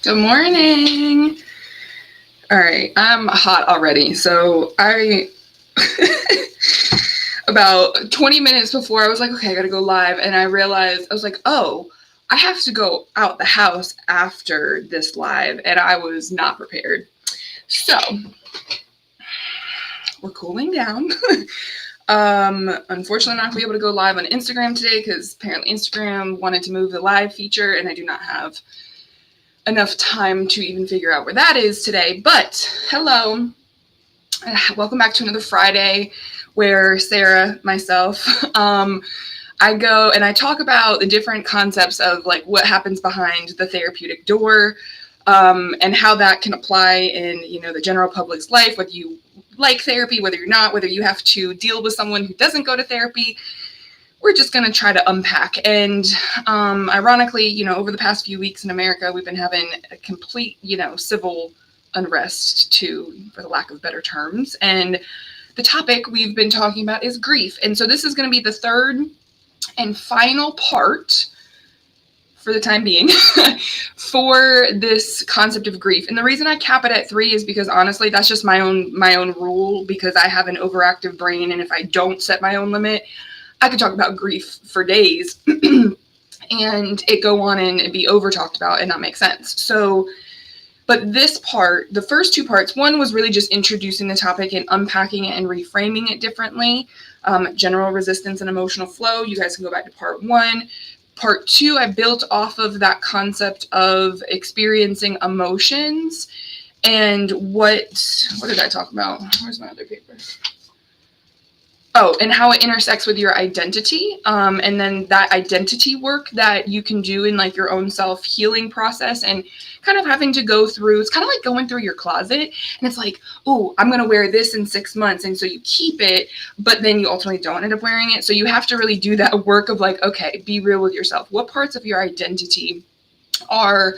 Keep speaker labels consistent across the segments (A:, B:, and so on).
A: Good morning. All right, I'm hot already. So I about 20 minutes before I was like, okay, I got to go live, and I realized I was like, oh, I have to go out the house after this live, and I was not prepared. So we're cooling down. Unfortunately, I'm not gonna be able to go live on Instagram today because apparently Instagram wanted to move the live feature, and I do not have enough time to even figure out where that is today. But hello, welcome back to another Friday where Sara, myself, I go and I talk about the different concepts of like what happens behind the therapeutic door, and how that can apply in the general public's life, whether you like therapy, whether you're not, whether you have to deal with someone who doesn't go to therapy. We're just going to try to unpack. And ironically, over the past few weeks in America, we've been having a complete, civil unrest, for the lack of better terms. And the topic we've been talking about is grief. And so this is going to be the third and final part for the time being for this concept of grief. And the reason I cap it at 3 is because honestly, that's just my own rule, because I have an overactive brain. And if I don't set my own limit, I could talk about grief for days and it go on and be over talked about and not make sense. So, but this part, the first 2 parts, one was really just introducing the topic and unpacking it and reframing it differently. General resistance and emotional flow. You guys can go back to part 1. Part 2, I built off of that concept of experiencing emotions and what did I talk about? Where's my other paper? Oh, and how it intersects with your identity. And then that identity work that you can do in like your own self-healing process, and kind of having to go through, it's kind of like going through your closet and it's like, oh, I'm going to wear this in 6 months. And so you keep it, but then you ultimately don't end up wearing it. So you have to really do that work of like, okay, be real with yourself. What parts of your identity are,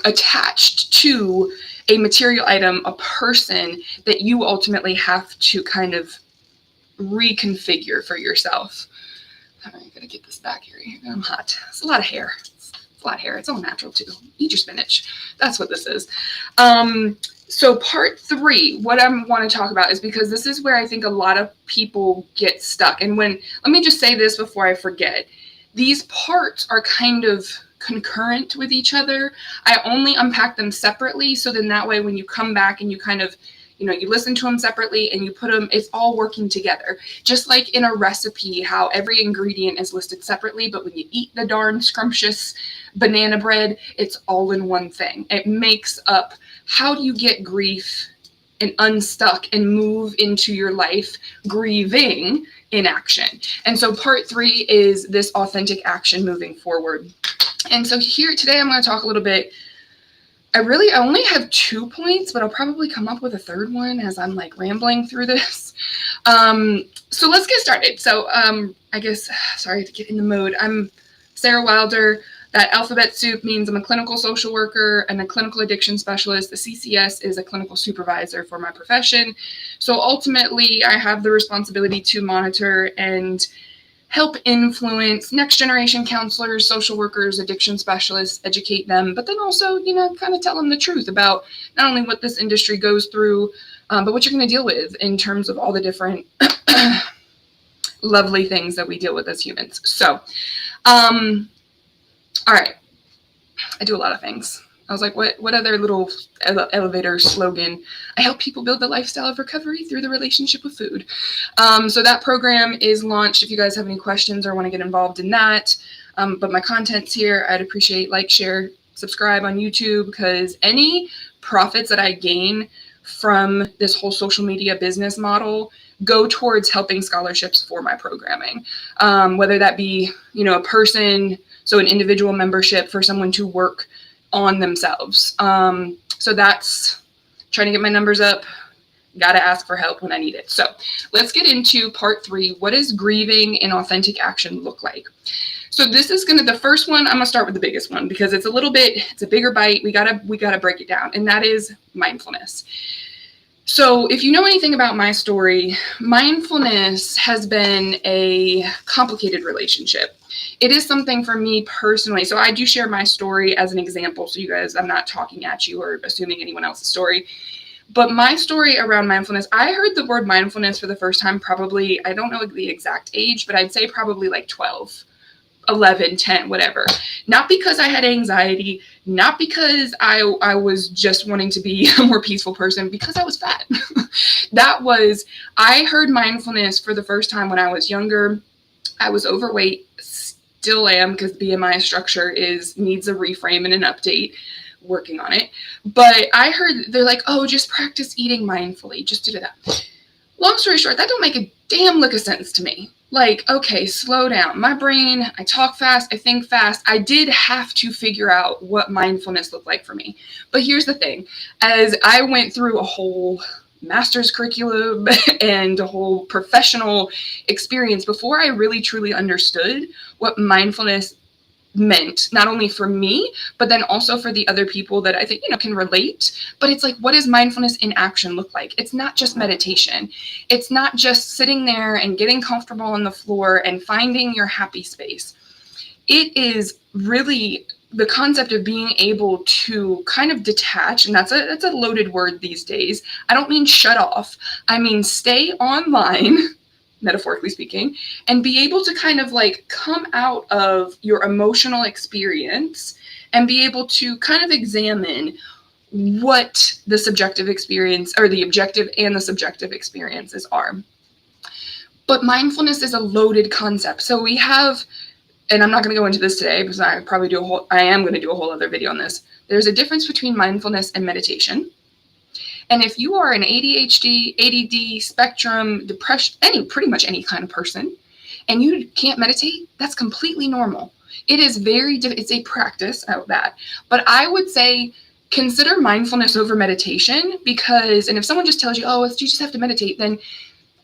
A: attached to a material item, a person that you ultimately have to kind of reconfigure for yourself. All right, gotta get this back here. I'm hot. It's a lot of hair. It's a lot of hair. It's all natural too. Eat your spinach. That's what this is. So part 3, what I want to talk about is because this is where I think a lot of people get stuck. And let me just say this before I forget. These parts are kind of concurrent with each other. I only unpack them separately, so then that way when you come back and you kind of you listen to them separately and you put them, it's all working together. Just like in a recipe, how every ingredient is listed separately, but when you eat the darn scrumptious banana bread, it's all in one thing. It makes up how do you get grief and unstuck and move into your life grieving in action. And so part 3 is this authentic action moving forward. And so here today, I'm going to talk a little bit. I only have 2 points, but I'll probably come up with a third one as I'm like rambling through this. So let's get started. So I guess, sorry to get in the mood. I'm Sara Wilder. That alphabet soup means I'm a clinical social worker and a clinical addiction specialist. The CCS is a clinical supervisor for my profession. So ultimately, I have the responsibility to monitor and help influence next generation counselors, social workers, addiction specialists, educate them, but then also, kind of tell them the truth about not only what this industry goes through, but what you're going to deal with in terms of all the different lovely things that we deal with as humans. So, all right. I do a lot of things. I was like, what other little elevator slogan? I help people build the lifestyle of recovery through the relationship with food. So that program is launched. If you guys have any questions or want to get involved in that, but my content's here. I'd appreciate like, share, subscribe on YouTube, because any profits that I gain from this whole social media business model go towards helping scholarships for my programming, whether that be, a person, so an individual membership for someone to work on themselves. So that's trying to get my numbers up. Got to ask for help when I need it. So let's get into part 3. What does grieving in authentic action look like? So this is the first one, I'm gonna start with the biggest one because it's a bigger bite. We gotta break it down, and that is mindfulness. So if you know anything about my story, mindfulness has been a complicated relationship. it is something for me personally. So I do share my story as an example. So you guys, I'm not talking at you or assuming anyone else's story. But my story around mindfulness, I heard the word mindfulness for the first time probably, I don't know the exact age, but I'd say probably like 12, 11, 10, whatever. Not because I had anxiety, not because I was just wanting to be a more peaceful person, because I was fat. I heard mindfulness for the first time when I was younger. I was overweight, still am, because BMI structure needs a reframe and an update. Working on it. But I heard they're like, oh, just practice eating mindfully. Just do that. Long story short, that don't make a damn lick of sense to me. Like, okay, slow down. My brain, I talk fast, I think fast. I did have to figure out what mindfulness looked like for me. But here's the thing. As I went through a whole master's curriculum and a whole professional experience before I really truly understood what mindfulness meant, not only for me, but then also for the other people that I think, can relate. But it's like, what does mindfulness in action look like? It's not just meditation. It's not just sitting there and getting comfortable on the floor and finding your happy space. It is really the concept of being able to kind of detach, and that's a loaded word these days. I don't mean shut off. I mean stay online, metaphorically speaking, and be able to kind of like come out of your emotional experience and be able to kind of examine what the subjective experience, or the objective and the subjective experiences are. But mindfulness is a loaded concept. So we have, and I'm not going to go into this today because I am going to do a whole other video on this. There's a difference between mindfulness and meditation. And if you are an ADHD, ADD, spectrum, depression, pretty much any kind of person, and you can't meditate, that's completely normal. It is it's a practice of that. But I would say consider mindfulness over meditation, because, and if someone just tells you, oh, you just have to meditate, then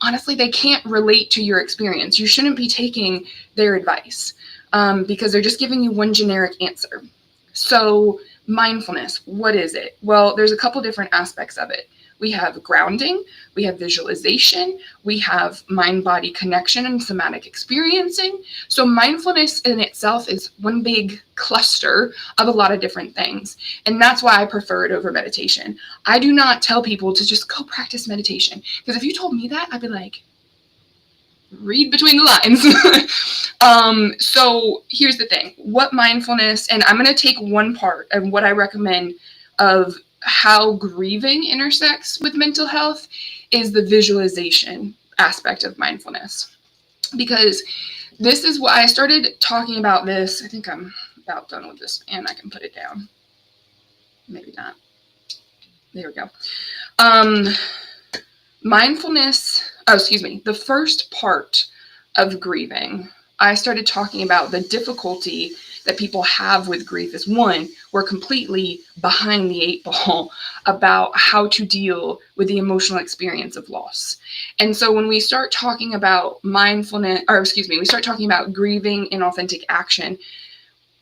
A: honestly, they can't relate to your experience. You shouldn't be taking their advice because they're just giving you one generic answer. So mindfulness, what is it? Well, there's a couple different aspects of it. We have grounding, we have visualization, we have mind-body connection and somatic experiencing. So mindfulness in itself is one big cluster of a lot of different things. And that's why I prefer it over meditation. I do not tell people to just go practice meditation, because if you told me that, I'd be like, read between the lines. So here's the thing. What mindfulness, and I'm going to take one part of what I recommend of how grieving intersects with mental health, is the visualization aspect of mindfulness. Because this is why I started talking about this. I think I'm about done with this, and I can put it down. Maybe not. There we go. Mindfulness, the first part of grieving, I started talking about the difficulty that people have with grief is, one, we're completely behind the 8 ball about how to deal with the emotional experience of loss. And so when we start talking about we start talking about grieving in authentic action,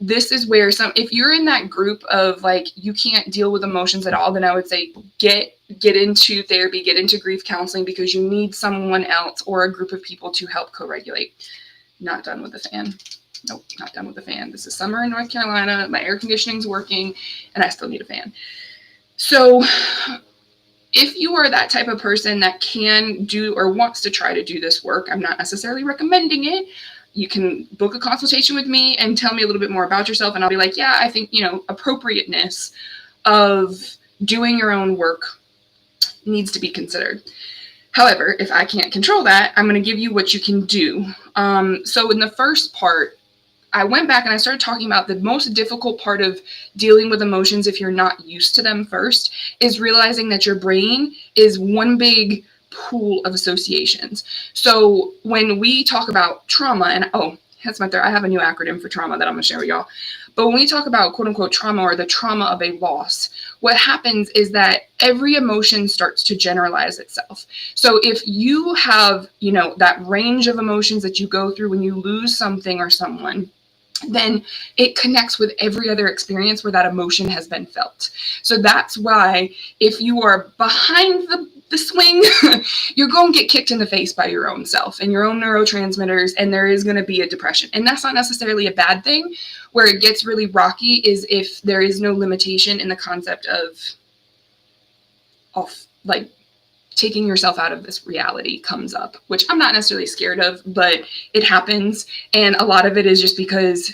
A: this is where if you're in that group of like, you can't deal with emotions at all, then I would say get into therapy, get into grief counseling, because you need someone else or a group of people to help co-regulate. Not done with the fan. Nope, not done with the fan. This is summer in North Carolina. My air conditioning's working and I still need a fan. So if you are that type of person that can do or wants to try to do this work, I'm not necessarily recommending it. You can book a consultation with me and tell me a little bit more about yourself, and I'll be like, yeah, I think, appropriateness of doing your own work needs to be considered. However, if I can't control that, I'm going to give you what you can do. So in the first part, I went back and I started talking about the most difficult part of dealing with emotions if you're not used to them first, is realizing that your brain is one big pool of associations. So when we talk about trauma, and I have a new acronym for trauma that I'm going to share with y'all. But when we talk about quote unquote trauma, or the trauma of a loss, what happens is that every emotion starts to generalize itself. So if you have, that range of emotions that you go through when you lose something or someone, then it connects with every other experience where that emotion has been felt. So that's why if you are behind the swing, you're going to get kicked in the face by your own self and your own neurotransmitters, and there is going to be a depression. And that's not necessarily a bad thing. Where it gets really rocky is if there is no limitation in the concept of like taking yourself out of this reality comes up, which I'm not necessarily scared of, but it happens. And a lot of it is just because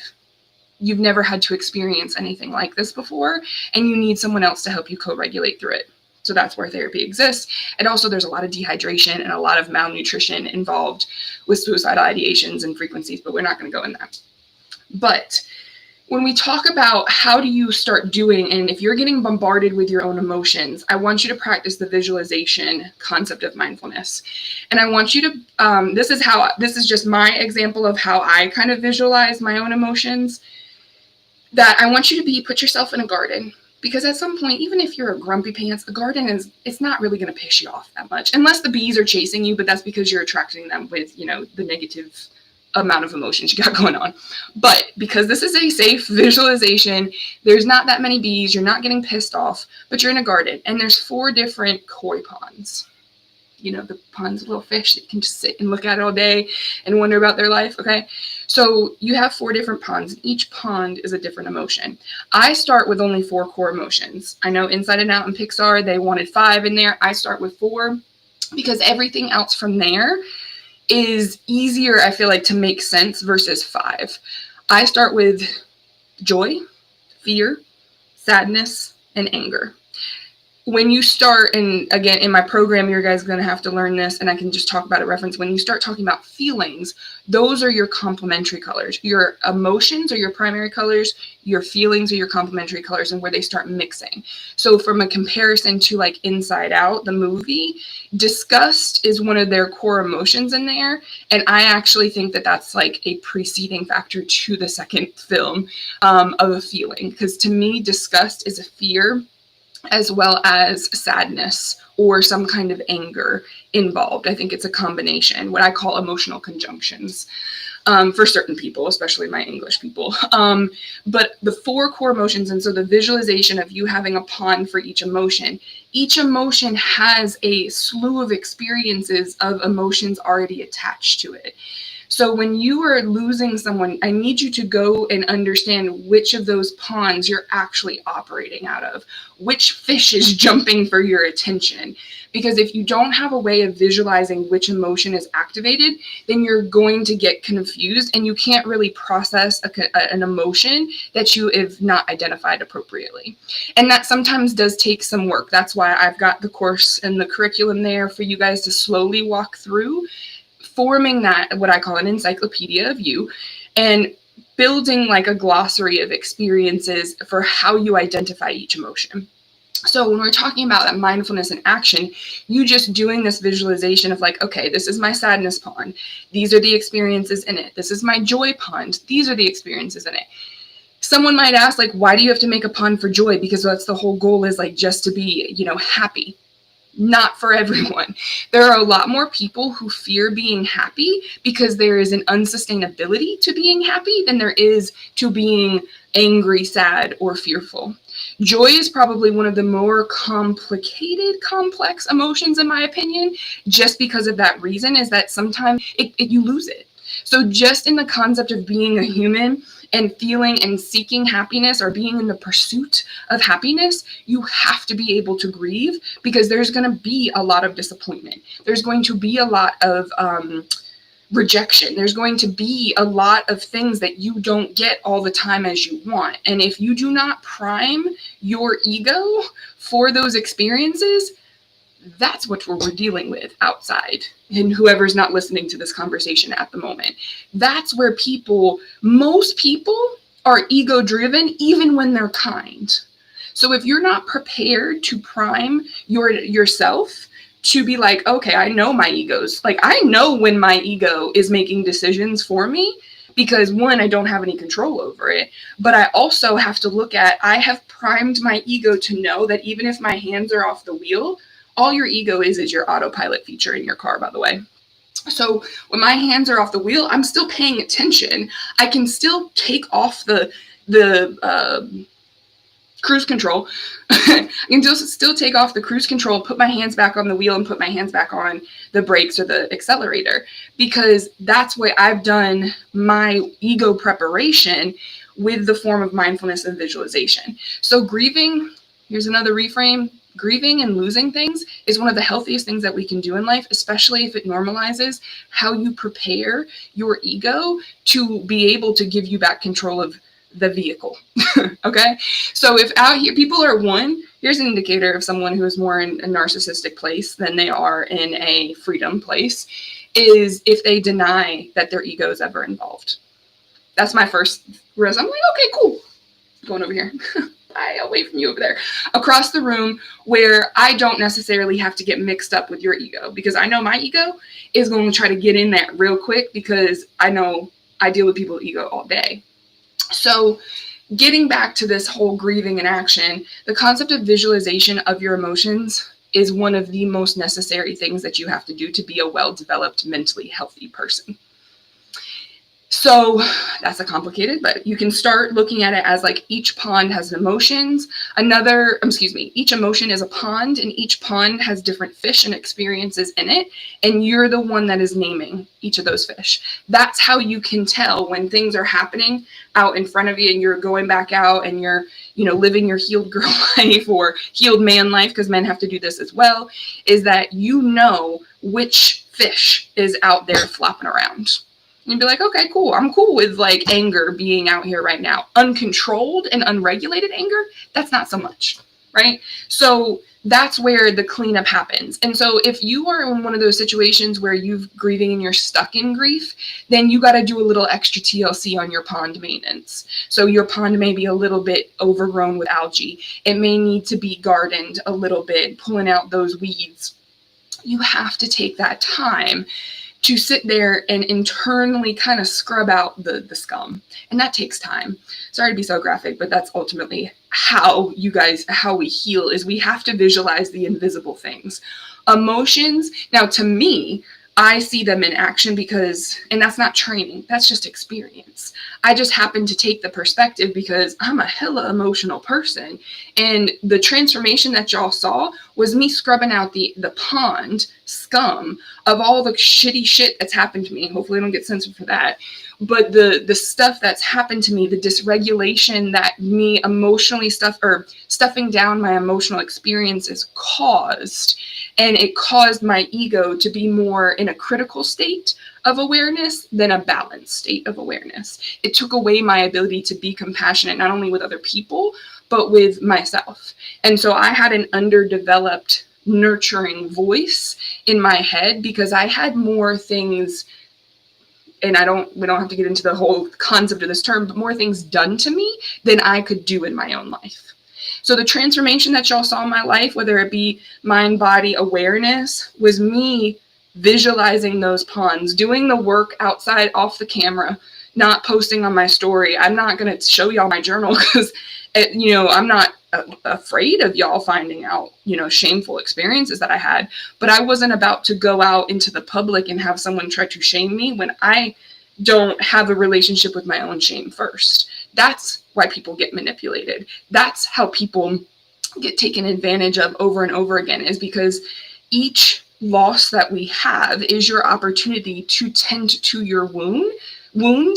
A: you've never had to experience anything like this before, and you need someone else to help you co-regulate through it. So that's where therapy exists. And also there's a lot of dehydration and a lot of malnutrition involved with suicidal ideations and frequencies, but we're not going to go in that. But when we talk about how do you start doing, and if you're getting bombarded with your own emotions, I want you to practice the visualization concept of mindfulness. And I want you to, this is just my example of how I kind of visualize my own emotions, that I want you to put yourself in a garden. Because at some point, even if you're a grumpy pants, a garden it's not really going to piss you off that much, unless the bees are chasing you, but that's because you're attracting them with, the negative amount of emotions you got going on. But because this is a safe visualization, there's not that many bees, you're not getting pissed off, but you're in a garden, and there's 4 different koi ponds. The ponds of little fish that you can just sit and look at all day and wonder about their life, okay? So you have 4 different ponds, and each pond is a different emotion. I start with only 4 core emotions. I know Inside and Out and Pixar, they wanted 5 in there. I start with 4 because everything else from there is easier, I feel like, to make sense versus 5. I start with joy, fear, sadness, and anger. When you start, and again, in my program, you guys are going to have to learn this, and I can just talk about it reference. When you start talking about feelings, those are your complementary colors. Your emotions are your primary colors, your feelings are your complementary colors, and where they start mixing. So from a comparison to like Inside Out, the movie, disgust is one of their core emotions in there, and I actually think that that's like a preceding factor to the second film of a feeling, because to me, disgust is a fear as well as sadness or some kind of anger involved. I think it's a combination, what I call emotional conjunctions, for certain people, especially my English people. But the 4 core emotions, and so the visualization of you having a pond for each emotion has a slew of experiences of emotions already attached to it. So when you are losing someone, I need you to go and understand which of those ponds you're actually operating out of, which fish is jumping for your attention. Because if you don't have a way of visualizing which emotion is activated, then you're going to get confused and you can't really process an emotion that you have not identified appropriately. And that sometimes does take some work. That's why I've got the course and the curriculum there for you guys to slowly walk through, forming that, what I call an encyclopedia of you, and building like a glossary of experiences for how you identify each emotion. So when we're talking about that mindfulness in action, you just doing this visualization of like, okay, this is my sadness pond. These are the experiences in it. This is my joy pond. These are the experiences in it. Someone might ask, like, why do you have to make a pond for joy? Because that's the whole goal, is like just to be, happy. Not for everyone. There are a lot more people who fear being happy because there is an unsustainability to being happy than there is to being angry, sad, or fearful. Joy is probably one of the more complicated, complex emotions, in my opinion, just because of that reason, is that sometimes you lose it. So just in the concept of being a human and feeling and seeking happiness, or being in the pursuit of happiness, you have to be able to grieve, because there's going to be a lot of disappointment. There's going to be a lot of rejection. There's going to be a lot of things that you don't get all the time as you want. And if you do not prime your ego for those experiences, that's what we're dealing with outside. And whoever's not listening to this conversation at the moment, that's where most people are ego driven, even when they're kind. So if you're not prepared to prime yourself to be like, okay, I know my ego's, like, I know when my ego is making decisions for me, because one, I don't have any control over it, but I also have to look at, I have primed my ego to know that even if my hands are off the wheel, all your ego is your autopilot feature in your car, by the way. So when my hands are off the wheel, I'm still paying attention. I can still take off the cruise control. I can still take off the cruise control, put my hands back on the wheel, and put my hands back on the brakes or the accelerator, because that's what I've done my ego preparation with the form of mindfulness and visualization. So grieving, here's another reframe. Grieving and losing things is one of the healthiest things that we can do in life, especially if it normalizes how you prepare your ego to be able to give you back control of the vehicle. Okay? So if out here people are here's an indicator of someone who is more in a narcissistic place than they are in a freedom place, is if they deny that their ego is ever involved. That's my first risk. I'm like, okay, cool. Going over here. Away from you over there, across the room, where I don't necessarily have to get mixed up with your ego, because I know my ego is going to try to get in that real quick, because I know I deal with people's ego all day. So getting back to this whole grieving and action, the concept of visualization of your emotions is one of the most necessary things that you have to do to be a well-developed, mentally healthy person. So that's a complicated, but you can start looking at it as like each pond has emotions. Each emotion is a pond, and each pond has different fish and experiences in it. And you're the one that is naming each of those fish. That's how you can tell when things are happening out in front of you and you're going back out and you're, living your healed girl life or healed man life, because men have to do this as well, is that you know which fish is out there flopping around. You'd be like, okay, cool. I'm cool with like anger being out here right now. Uncontrolled and unregulated anger, that's not so much, right? So that's where the cleanup happens. And so if you are in one of those situations where you're grieving and you're stuck in grief, then you got to do a little extra TLC on your pond maintenance. So your pond may be a little bit overgrown with algae. It may need to be gardened a little bit, pulling out those weeds. You have to take that time to sit there and internally kind of scrub out the scum. And that takes time. Sorry to be so graphic, but that's ultimately how we heal, is we have to visualize the invisible things. Emotions, now to me, I see them in action and that's not training, that's just experience. I just happen to take the perspective because I'm a hella emotional person. And the transformation that y'all saw was me scrubbing out the pond scum of all the shitty shit that's happened to me. Hopefully I don't get censored for that. But the stuff that's happened to me, the dysregulation that me emotionally stuffing down my emotional experiences caused. And it caused my ego to be more in a critical state of awareness than a balanced state of awareness. It took away my ability to be compassionate, not only with other people, but with myself. And so I had an underdeveloped, nurturing voice in my head because I had more things, and we don't have to get into the whole concept of this term, but more things done to me than I could do in my own life. So the transformation that y'all saw in my life, whether it be mind, body, awareness, was me visualizing those ponds, doing the work outside off the camera, not posting on my story. I'm not going to show y'all my journal because, I'm not afraid of y'all finding out, shameful experiences that I had. But I wasn't about to go out into the public and have someone try to shame me when I don't have a relationship with my own shame first. That's why people get manipulated. That's how people get taken advantage of over and over again, is because each loss that we have is your opportunity to tend to your wound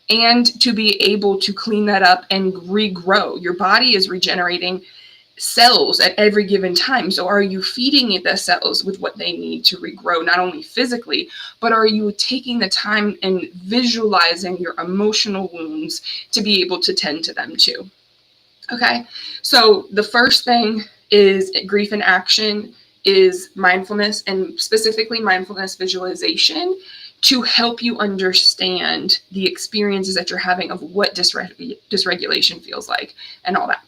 A: and to be able to clean that up and regrow. Your body is regenerating cells at every given time. So are you feeding the cells with what they need to regrow, not only physically, but are you taking the time and visualizing your emotional wounds to be able to tend to them too? Okay, so the first thing is grief in action is mindfulness, and specifically mindfulness visualization, to help you understand the experiences that you're having of what dysregulation feels like and all that.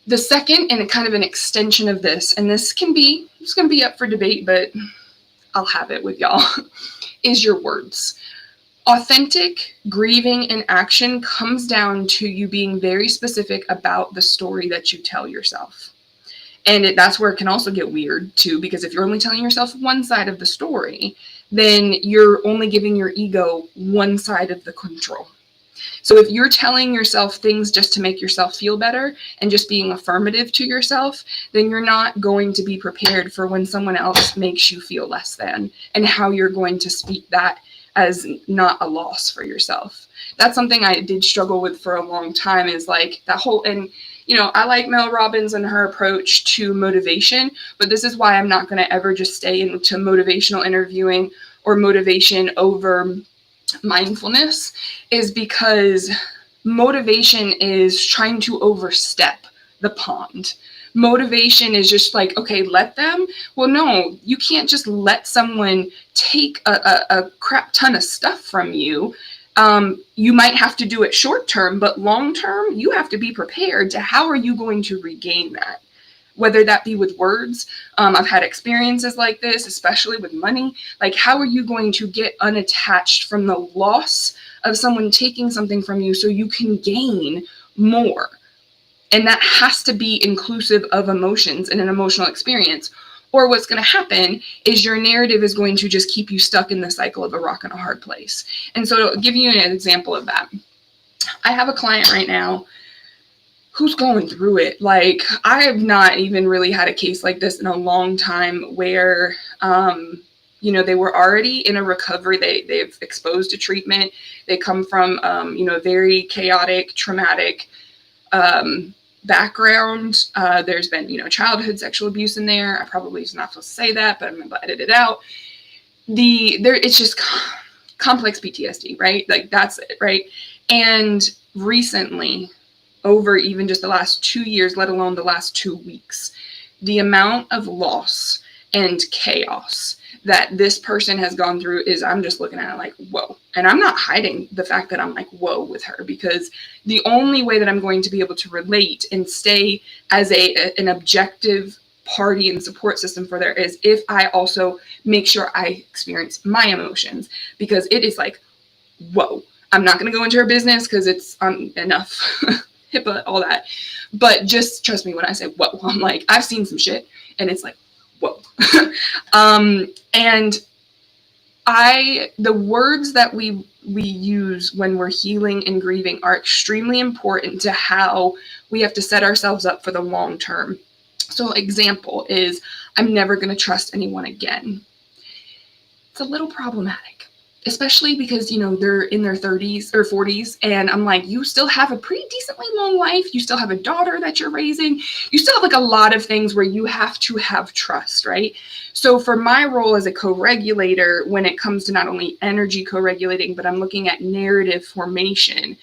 A: The second, and kind of an extension of this, and it's going to be up for debate, but I'll have it with y'all, is your words. Authentic grieving in action comes down to you being very specific about the story that you tell yourself. And that's where it can also get weird too, because if you're only telling yourself one side of the story, then you're only giving your ego one side of the control. So if you're telling yourself things just to make yourself feel better and just being affirmative to yourself, then you're not going to be prepared for when someone else makes you feel less than, and how you're going to speak that as not a loss for yourself. That's something I did struggle with for a long time, is like that whole, and I like Mel Robbins and her approach to motivation, but this is why I'm not going to ever just stay into motivational interviewing or motivation over mindfulness, is because motivation is trying to overstep the pond. Motivation is just like, okay, let them. Well, no, you can't just let someone take a crap ton of stuff from you. You might have to do it short term, but long term, you have to be prepared to how are you going to regain that? Whether that be with words. I've had experiences like this, especially with money. Like, how are you going to get unattached from the loss of someone taking something from you so you can gain more? And that has to be inclusive of emotions and an emotional experience. Or what's going to happen is your narrative is going to just keep you stuck in the cycle of a rock and a hard place. And so to give you an example of that, I have a client right now who's going through it. Like, I have not even really had a case like this in a long time, where, they were already in a recovery. They've exposed to treatment. They come from, very chaotic, traumatic background. There's been, childhood sexual abuse in there. I probably was not supposed to say that, but I'm going to edit it out. It's just complex PTSD, right? Like, that's it, right? And recently, over even just the last 2 years, let alone the last 2 weeks, the amount of loss and chaos that this person has gone through is, I'm just looking at it like, whoa. And I'm not hiding the fact that I'm like, whoa, with her, because the only way that I'm going to be able to relate and stay as an objective party and support system for there is if I also make sure I experience my emotions, because it is like, whoa. I'm not going to go into her business because it's enough. HIPAA, all that. But just trust me when I say whoa. I'm like, I've seen some shit, and it's like, whoa. And the words that we use when we're healing and grieving are extremely important to how we have to set ourselves up for the long term. So example is, I'm never going to trust anyone again. It's a little problematic, especially because, they're in their 30s or 40s. And I'm like, you still have a pretty decently long life. You still have a daughter that you're raising. You still have like a lot of things where you have to have trust, right? So for my role as a co-regulator, when it comes to not only energy co-regulating, but I'm looking at narrative formation,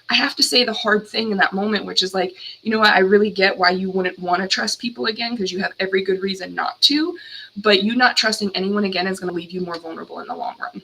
A: I have to say the hard thing in that moment, which is like, you know what, I really get why you wouldn't want to trust people again, because you have every good reason not to, but you not trusting anyone again is going to leave you more vulnerable in the long run.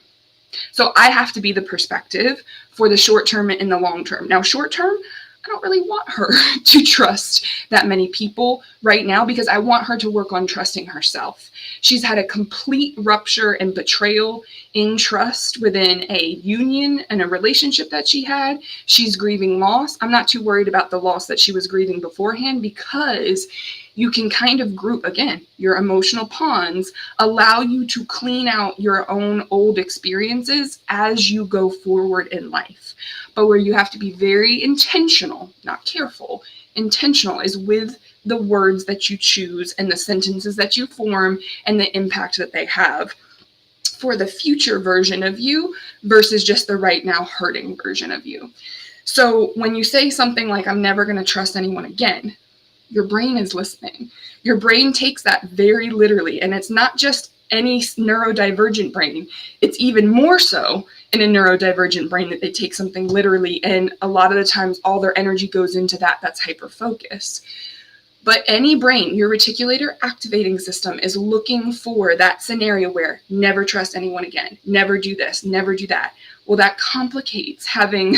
A: So I have to be the perspective for the short term and the long term. Now, short term, I don't really want her to trust that many people right now, because I want her to work on trusting herself. She's had a complete rupture and betrayal in trust within a union and a relationship that she had. She's grieving loss. I'm not too worried about the loss that she was grieving beforehand, because you can kind of group, again, your emotional ponds allow you to clean out your own old experiences as you go forward in life. But where you have to be very intentional, not careful, intentional is with the words that you choose and the sentences that you form and the impact that they have for the future version of you versus just the right now hurting version of you. So when you say something like, I'm never going to trust anyone again, your brain is listening. Your brain takes that very literally. And it's not just any neurodivergent brain. It's even more so in a neurodivergent brain that they take something literally. And a lot of the times all their energy goes into that. That's hyper-focus. But any brain, your reticulator activating system is looking for that scenario where never trust anyone again, never do this, never do that. Well, that complicates having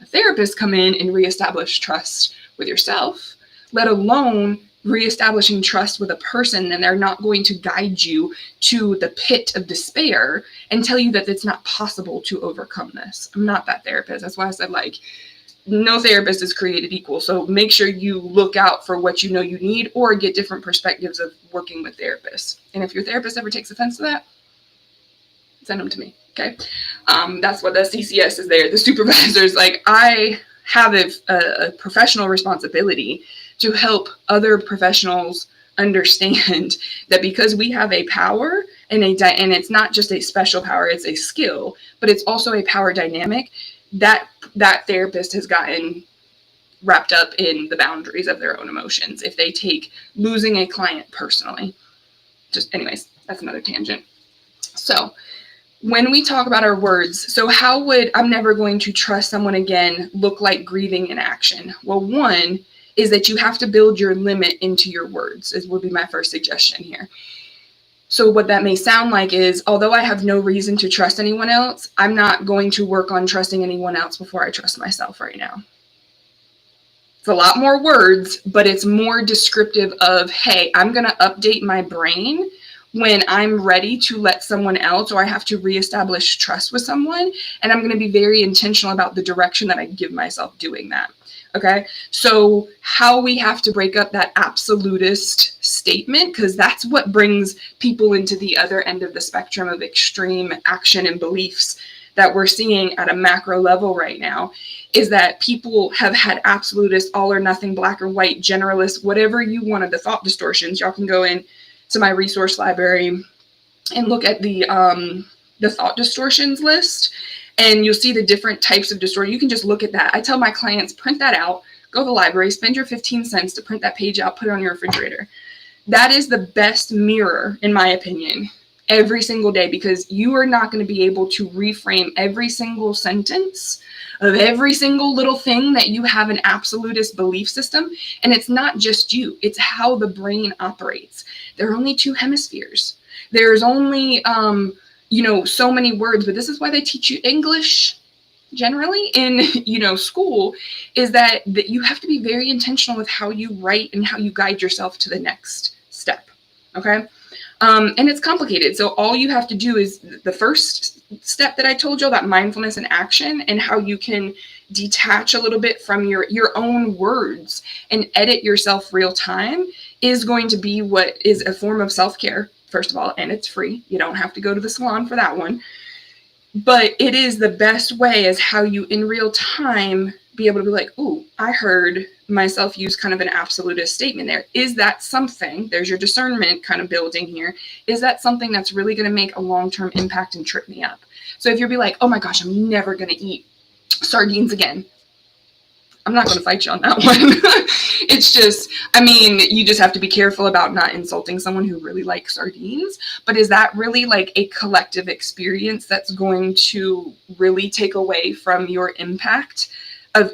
A: a therapist come in and reestablish trust with yourself, let alone reestablishing trust with a person. And they're not going to guide you to the pit of despair and tell you that it's not possible to overcome this. I'm not that therapist. That's why I said, like, no therapist is created equal. So make sure you look out for what you know you need, or get different perspectives of working with therapists. And if your therapist ever takes offense to that, send them to me. Okay. That's what the CCS is there, the supervisors. Like, I have a professional responsibility to help other professionals understand that because we have a power and and it's not just a special power, it's a skill, but it's also a power dynamic that that therapist has gotten wrapped up in the boundaries of their own emotions if they take losing a client personally. Just anyways, that's another tangent. So when we talk about our words, so how would "I'm never going to trust someone again" look like grieving in action? Well, one is that you have to build your limit into your words, is would be my first suggestion here. So what that may sound like is, although I have no reason to trust anyone else, I'm not going to work on trusting anyone else before I trust myself right now. It's a lot more words, but it's more descriptive of, hey, I'm going to update my brain when I'm ready to let someone else, or I have to reestablish trust with someone, and I'm going to be very intentional about the direction that I give myself doing that. Okay, so how we have to break up that absolutist statement, because that's what brings people into the other end of the spectrum of extreme action and beliefs that we're seeing at a macro level right now, is that people have had absolutist, all or nothing, black or white, generalist, whatever you wanted, the thought distortions. Y'all can go in to my resource library and look at the thought distortions list, and you'll see the different types of distortion. You can just look at that. I tell my clients, print that out, go to the library, spend your 15 cents to print that page out, put it on your refrigerator. That is the best mirror, in my opinion, every single day, because you are not going to be able to reframe every single sentence of every single little thing that you have an absolutist belief system. And it's not just you, it's how the brain operates. There are only two hemispheres. There's only, so many words, but this is why they teach you English generally in, school, is that you have to be very intentional with how you write and how you guide yourself to the next step. Okay. And it's complicated. So all you have to do is the first step that I told you about mindfulness and action, and how you can detach a little bit from your own words and edit yourself real time, is going to be what is a form of self-care, first of all, and it's free. You don't have to go to the salon for that one. But it is the best way, as how you in real time be able to be like, ooh, I heard myself use kind of an absolutist statement there. Is that something, there's your discernment kind of building here, is that something that's really going to make a long-term impact and trip me up? So if you'll be like, oh my gosh, I'm never going to eat sardines again, I'm not going to fight you on that one. It's just, you just have to be careful about not insulting someone who really likes sardines. But is that really like a collective experience that's going to really take away from your impact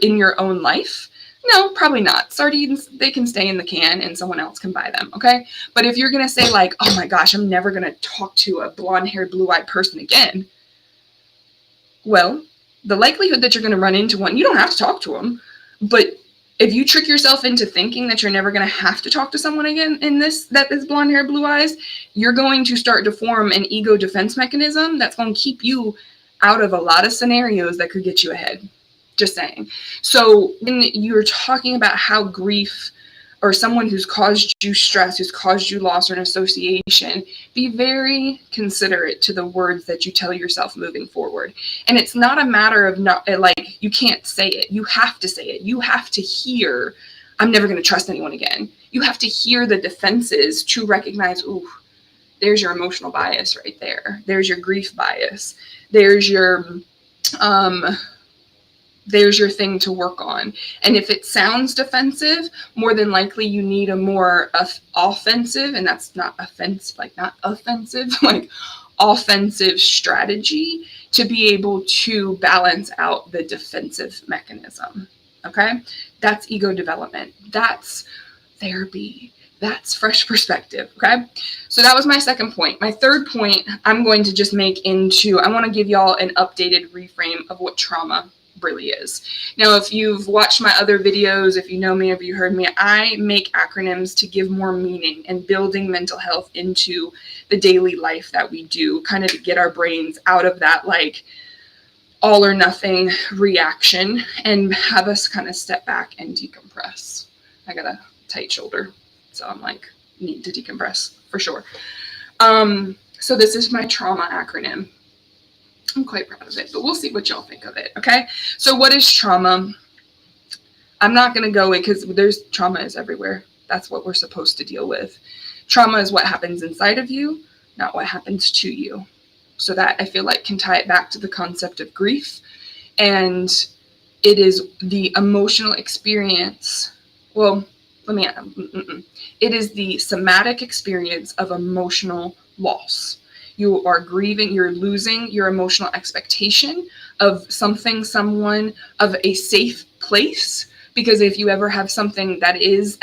A: in your own life? No, probably not. Sardines, they can stay in the can and someone else can buy them, okay? But if you're going to say like, oh my gosh, I'm never going to talk to a blonde-haired, blue-eyed person again, well, the likelihood that you're going to run into one, you don't have to talk to them. But if you trick yourself into thinking that you're never going to have to talk to someone again that is blonde hair, blue eyes, you're going to start to form an ego defense mechanism that's going to keep you out of a lot of scenarios that could get you ahead. Just saying. So when you're talking about how grief, or someone who's caused you stress, who's caused you loss or an association, be very considerate to the words that you tell yourself moving forward. And it's not a matter of not like, you can't say it. You have to say it. You have to hear, I'm never going to trust anyone again. You have to hear the defenses to recognize, ooh, there's your emotional bias right there. There's your grief bias. There's your thing to work on. And if it sounds defensive, more than likely you need a more offensive, and that's not offensive, like not offensive, like offensive strategy to be able to balance out the defensive mechanism. Okay? That's ego development. That's therapy. That's fresh perspective. Okay? So that was my second point. My third point, I'm going to just make into, I want to give y'all an updated reframe of what trauma really is. Now, if you've watched my other videos, if you know me, if you heard me, I make acronyms to give more meaning and building mental health into the daily life that we do, kind of to get our brains out of that like all or nothing reaction and have us kind of step back and decompress. I got a tight shoulder, so I'm like, need to decompress for sure. So this is my trauma acronym. I'm quite proud of it, but we'll see what y'all think of it, okay? So what is trauma? I'm not going to go in because trauma is everywhere. That's what we're supposed to deal with. Trauma is what happens inside of you, not what happens to you. So that, I feel like, can tie it back to the concept of grief. And it is the emotional experience. Well, it is the somatic experience of emotional loss. You are grieving, you're losing your emotional expectation of something, someone, of a safe place. Because if you ever have something that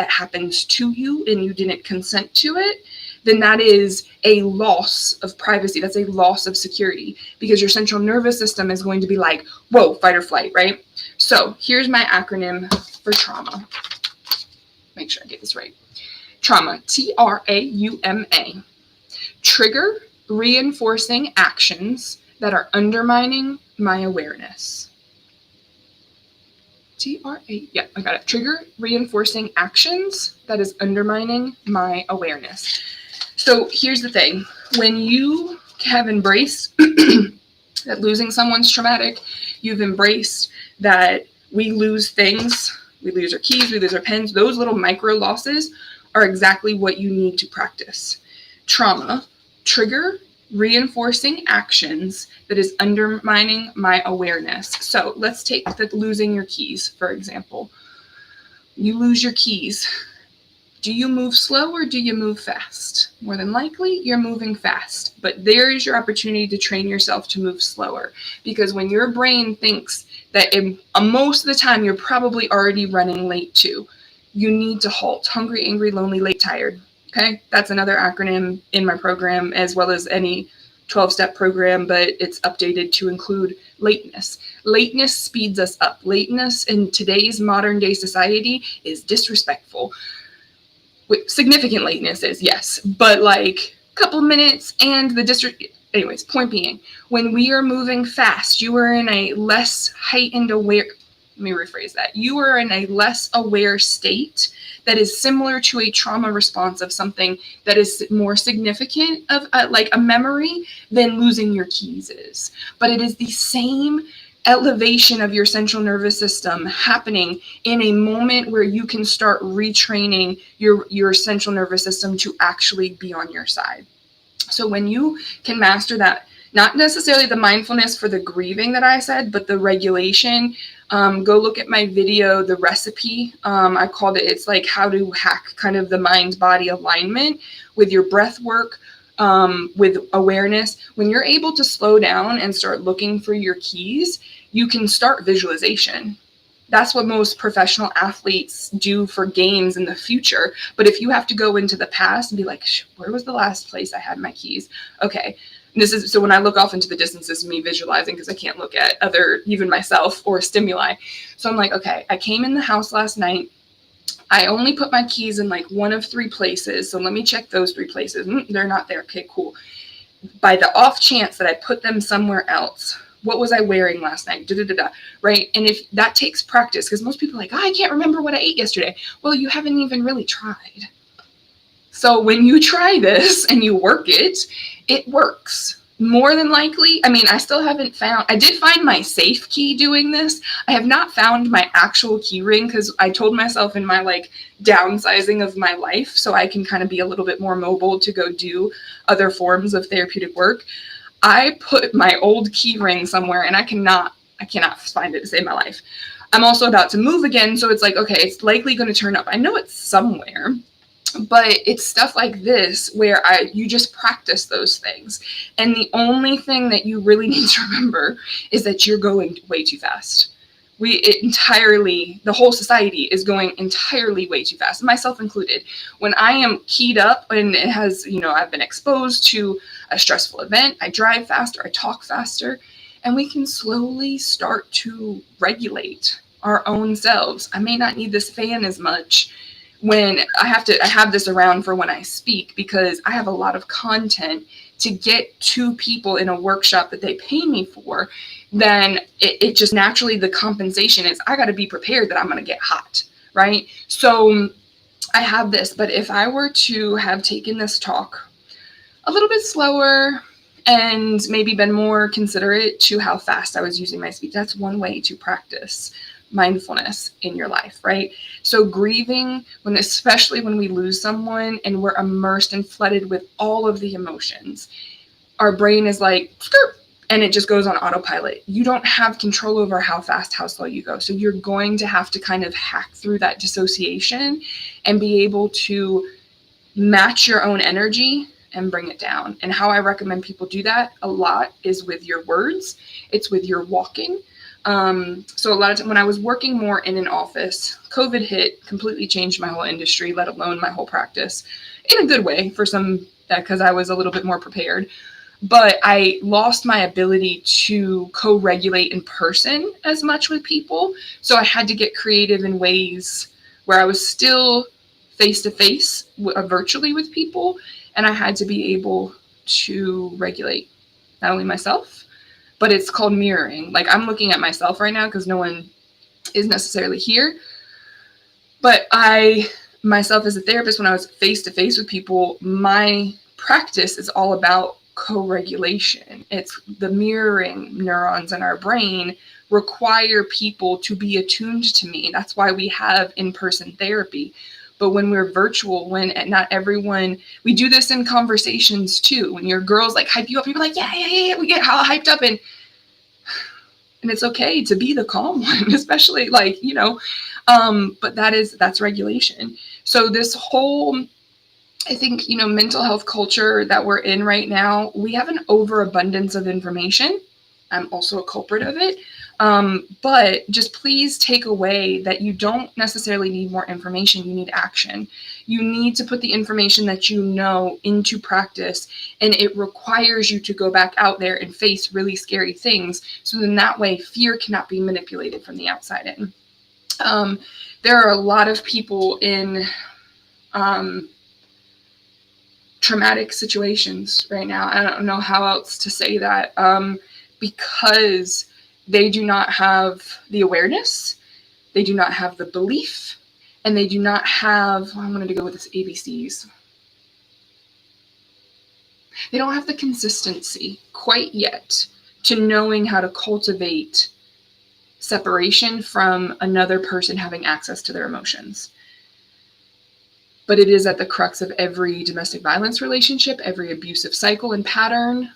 A: happens to you and you didn't consent to it, then that is a loss of privacy. That's a loss of security, because your central nervous system is going to be like, whoa, fight or flight, right? So here's my acronym for trauma. Make sure I get this right. Trauma, Trauma. Trigger reinforcing actions that are undermining my awareness. Yeah, I got it. Trigger reinforcing actions that is undermining my awareness. So here's the thing. When you have embraced that losing someone's traumatic, you've embraced that we lose things, we lose our keys, we lose our pens, those little micro losses are exactly what you need to practice. Trauma, trigger reinforcing actions that is undermining my awareness. So let's take the losing your keys, for example. You lose your keys. Do you move slow or do you move fast? More than likely, you're moving fast. But there is your opportunity to train yourself to move slower. Because when your brain thinks that most of the time you're probably already running late too, you need to halt. Hungry, angry, lonely, late, tired. Okay, that's another acronym in my program, as well as any 12-step program, but it's updated to include lateness. Lateness speeds us up. Lateness in today's modern day society is disrespectful. Significant lateness is, yes, but like a couple minutes and the district. Anyways, point being, when we are moving fast, you are in a less heightened aware. Let me rephrase that. You are in a less aware state that is similar to a trauma response of something that is more significant of like a memory than losing your keys is. But it is the same elevation of your central nervous system happening in a moment where you can start retraining your central nervous system to actually be on your side. So when you can master that, not necessarily the mindfulness for the grieving that I said, but the regulation, go look at my video, the recipe. I called it, it's like how to hack kind of the mind-body alignment with your breath work, with awareness. When you're able to slow down and start looking for your keys, you can start visualization. That's what most professional athletes do for games in the future. But if you have to go into the past and be like, where was the last place I had my keys? Okay. So when I look off into the distance, this is me visualizing, because I can't look at even myself or stimuli. So I'm like, okay, I came in the house last night. I only put my keys in like one of 3 places. So let me check those 3 places. They're not there. Okay, cool. By the off chance that I put them somewhere else, what was I wearing last night? Right? And if that takes practice, because most people are like, I can't remember what I ate yesterday. Well, you haven't even really tried. So when you try this and you work it, it works. More than likely, I mean, I still haven't found, I did find my safe key doing this. I have not found my actual key ring, because I told myself in my like downsizing of my life, so I can kind of be a little bit more mobile to go do other forms of therapeutic work. I put my old key ring somewhere and I cannot find it to save my life. I'm also about to move again, so it's like, okay, it's likely going to turn up. I know it's somewhere. But it's stuff like this where you just practice those things. And the only thing that you really need to remember is that you're going way too fast. The whole society is going entirely way too fast, myself included. When I am keyed up and it has, I've been exposed to a stressful event, I drive faster, I talk faster, and we can slowly start to regulate our own selves. I may not need this fan as much when I have this around for when I speak, because I have a lot of content to get to people in a workshop that they pay me for. Then it just naturally, the compensation is I got to be prepared that I'm going to get hot, right? So I have this, but if I were to have taken this talk a little bit slower and maybe been more considerate to how fast I was using my speech. That's one way to practice mindfulness in your life, right? So grieving, especially when we lose someone and we're immersed and flooded with all of the emotions, our brain is like, skirt, and it just goes on autopilot. You don't have control over how fast, how slow you go. So you're going to have to kind of hack through that dissociation and be able to match your own energy and bring it down. And how I recommend people do that a lot is with your words. It's with your walking. So a lot of times when I was working more in an office, COVID hit, completely changed my whole industry, let alone my whole practice, in a good way for some, because I was a little bit more prepared. But I lost my ability to co-regulate in person as much with people. So I had to get creative in ways where I was still face-to-face virtually with people, and I had to be able to regulate not only myself, but it's called mirroring. Like, I'm looking at myself right now because no one is necessarily here, but myself as a therapist, when I was face-to-face with people, my practice is all about co-regulation. It's the mirroring neurons in our brain require people to be attuned to me. That's why we have in-person therapy. But when we're virtual, when not everyone, we do this in conversations too. When your girls like hype you up, you're like, yeah, we get all hyped up, and it's okay to be the calm one, especially like, but that's regulation. So this whole, I think, mental health culture that we're in right now, we have an overabundance of information. I'm also a culprit of it. But just please take away that you don't necessarily need more information. You need action. You need to put the information that you know into practice, and it requires you to go back out there and face really scary things. So then that way fear cannot be manipulated from the outside in. There are a lot of people in traumatic situations right now. I don't know how else to say that, because they do not have the awareness, they do not have the belief, and they do not have, I'm going to go with this ABCs. They don't have the consistency quite yet to knowing how to cultivate separation from another person having access to their emotions. But it is at the crux of every domestic violence relationship, every abusive cycle and pattern.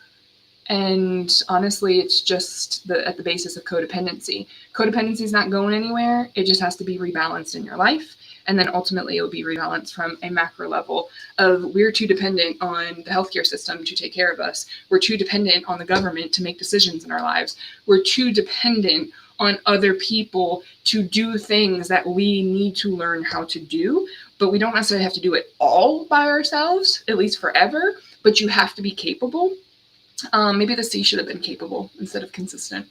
A: And honestly, it's just at the basis of codependency. Codependency is not going anywhere. It just has to be rebalanced in your life. And then ultimately it will be rebalanced from a macro level of, we're too dependent on the healthcare system to take care of us. We're too dependent on the government to make decisions in our lives. We're too dependent on other people to do things that we need to learn how to do. But we don't necessarily have to do it all by ourselves, at least forever, but you have to be capable. Maybe the C should have been capable instead of consistent.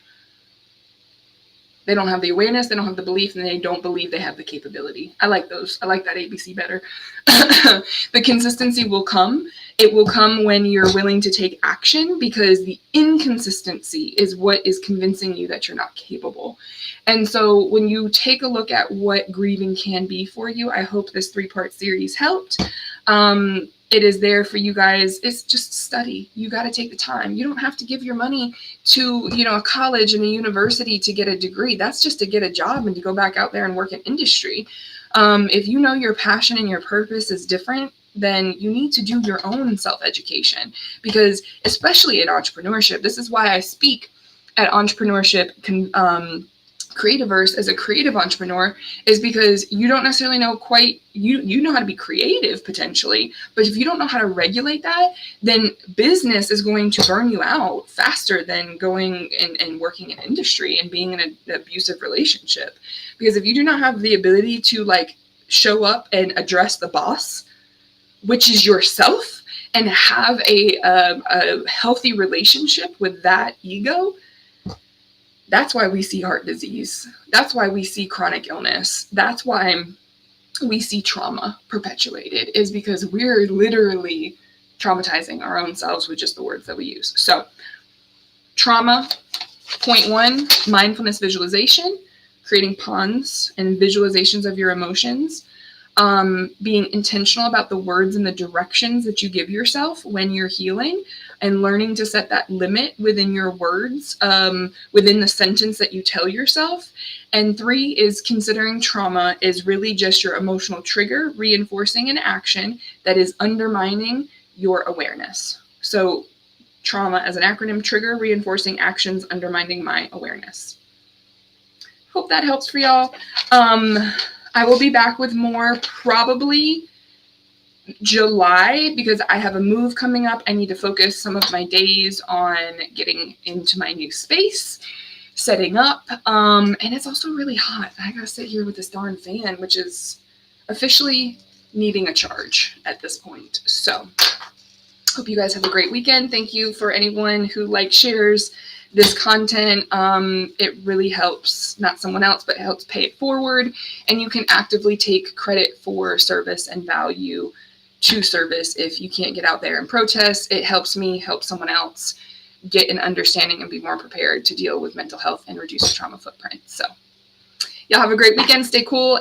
A: They don't have the awareness, they don't have the belief, and they don't believe they have the capability. I like those. I like that ABC better. The consistency will come. It will come when you're willing to take action, because the inconsistency is what is convincing you that you're not capable. And so when you take a look at what grieving can be for you, I hope this 3-part series helped. It is there for you guys. It's just study. You got to take the time. You don't have to give your money to, a college and a university to get a degree. That's just to get a job and to go back out there and work in industry. If you know your passion and your purpose is different, then you need to do your own self-education, because especially in entrepreneurship, this is why I speak at Entrepreneurship Creativerse as a creative entrepreneur, is because you don't necessarily know quite, you know how to be creative potentially, but if you don't know how to regulate that, then business is going to burn you out faster than going and working in industry and being in an abusive relationship. Because if you do not have the ability to show up and address the boss, which is yourself, and have a healthy relationship with that ego, that's why we see heart disease. That's why we see chronic illness. That's why we see trauma perpetuated, is because we're literally traumatizing our own selves with just the words that we use. So trauma, point 1, mindfulness visualization, creating ponds and visualizations of your emotions. being intentional about the words and the directions that you give yourself when you're healing, and learning to set that limit within your words, within the sentence that you tell yourself. And 3 is considering trauma is really just your emotional trigger reinforcing an action that is undermining your awareness. So trauma as an acronym: trigger, reinforcing actions, undermining my awareness. Hope that helps for y'all. I will be back with more probably July, because I have a move coming up. I need to focus some of my days on getting into my new space, setting up, and it's also really hot. I gotta sit here with this darn fan, which is officially needing a charge at this point. So hope you guys have a great weekend. Thank you for anyone who shares this content. It really helps, not someone else, but it helps pay it forward. And you can actively take credit for service and value to service. If you can't get out there and protest, it helps me help someone else get an understanding and be more prepared to deal with mental health and reduce the trauma footprint. So y'all have a great weekend. Stay cool.